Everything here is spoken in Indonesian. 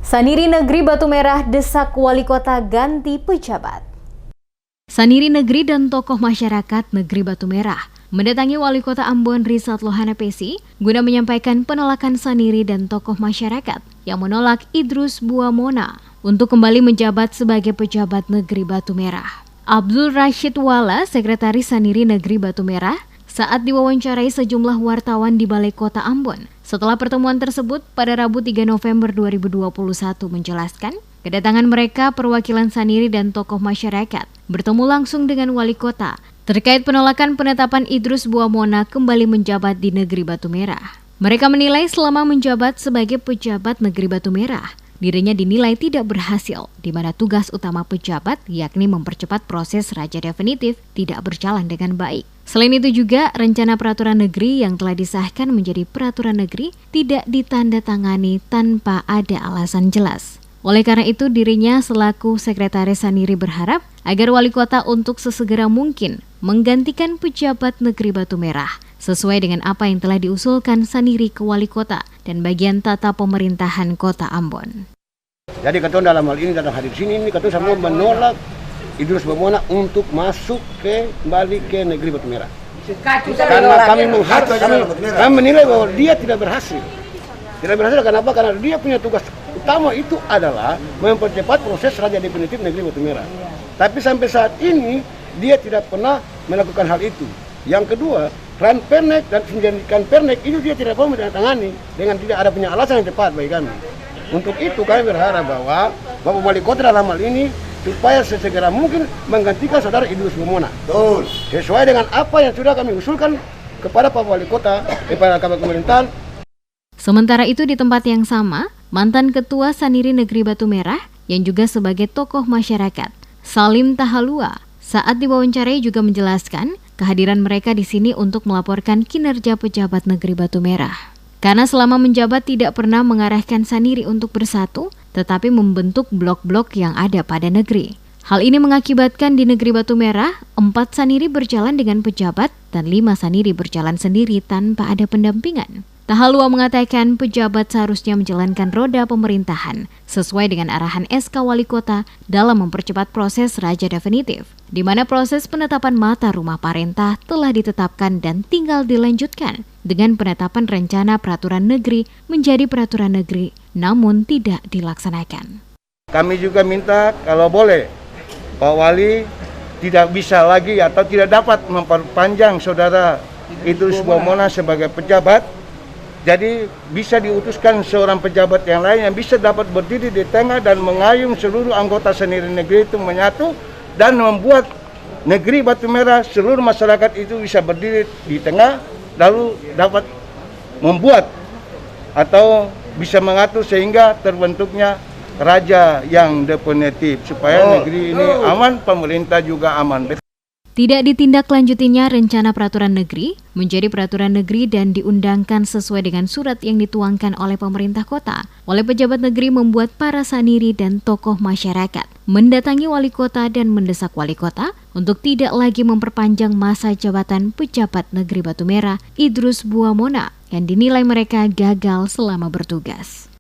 Saniri Negeri Batu Merah desak wali kota ganti pejabat. Saniri Negeri dan tokoh masyarakat Negeri Batu Merah mendatangi Wali Kota Ambon Rizat Lohanapesi guna menyampaikan penolakan Saniri dan tokoh masyarakat yang menolak Idrus Buamona untuk kembali menjabat sebagai pejabat Negeri Batu Merah. Abdul Rashid Wala, Sekretaris Saniri Negeri Batu Merah, saat diwawancarai sejumlah wartawan di Balai Kota Ambon setelah pertemuan tersebut pada Rabu 3 November 2021 menjelaskan kedatangan mereka perwakilan Saniri dan tokoh masyarakat bertemu langsung dengan wali kota terkait penolakan penetapan Idrus Buamona kembali menjabat di Negeri Batu Merah. Mereka menilai selama menjabat sebagai pejabat Negeri Batu Merah, dirinya dinilai tidak berhasil, di mana tugas utama pejabat yakni mempercepat proses raja definitif tidak berjalan dengan baik. Selain itu juga, rencana peraturan negeri yang telah disahkan menjadi peraturan negeri tidak ditandatangani tanpa ada alasan jelas. Oleh karena itu, dirinya selaku Sekretaris Saniri berharap agar wali kota untuk sesegera mungkin menggantikan pejabat Negeri Batu Merah sesuai dengan apa yang telah diusulkan Saniri ke wali kota dan bagian tata pemerintahan Kota Ambon. Jadi ketua dalam hal ini dalam hadir sini ini ketua semua menolak Idrus Buamona untuk masuk kembali ke Negeri Batu Merah. Karena kami menilai bahwa dia tidak berhasil. Tidak berhasil kenapa? Karena dia punya tugas utama itu adalah mempercepat proses raja definitif Negeri Batu Merah. Tapi sampai saat ini dia tidak pernah melakukan hal itu. Yang kedua, Pernek dan menjadikan Pernek itu dia tidak pernah menandatangani dengan tidak ada punya alasan yang tepat bagi kami. Untuk itu kami berharap bahwa Bapak Wali Kota dalam hal ini supaya sesegera mungkin menggantikan saudara Idrus Buamona. Sesuai dengan apa yang sudah kami usulkan kepada Pak Wali Kota, kepada Kabupaten Pemerintahan. Sementara itu di tempat yang sama, mantan Ketua Saniri Negeri Batu Merah yang juga sebagai tokoh masyarakat, Salim Tahalua, saat diwawancarai juga menjelaskan kehadiran mereka di sini untuk melaporkan kinerja pejabat Negeri Batu Merah. Karena selama menjabat tidak pernah mengarahkan Saniri untuk bersatu, tetapi membentuk blok-blok yang ada pada negeri. Hal ini mengakibatkan di Negeri Batu Merah, 4 Saniri berjalan dengan pejabat dan 5 Saniri berjalan sendiri tanpa ada pendampingan. Tahalua mengatakan pejabat seharusnya menjalankan roda pemerintahan sesuai dengan arahan SK Wali Kota dalam mempercepat proses raja definitif, di mana proses penetapan mata rumah parentah telah ditetapkan dan tinggal dilanjutkan dengan penetapan rencana peraturan negeri menjadi peraturan negeri, namun tidak dilaksanakan. Kami juga minta kalau boleh Pak Wali tidak bisa lagi atau tidak dapat memperpanjang saudara Idrus Buamona sebagai pejabat. Jadi bisa diutuskan seorang pejabat yang lain yang bisa dapat berdiri di tengah dan mengayung seluruh anggota Saniri Negeri itu menyatu dan membuat Negeri Batu Merah seluruh masyarakat itu bisa berdiri di tengah lalu dapat membuat atau bisa mengatur sehingga terbentuknya raja yang definitif supaya negeri ini aman, pemerintah juga aman. Tidak ditindaklanjutinya rencana peraturan negeri menjadi peraturan negeri dan diundangkan sesuai dengan surat yang dituangkan oleh pemerintah kota. Oleh pejabat negeri membuat para saniri dan tokoh masyarakat mendatangi wali kota dan mendesak wali kota untuk tidak lagi memperpanjang masa jabatan pejabat Negeri Batu Merah Idrus Buamona yang dinilai mereka gagal selama bertugas.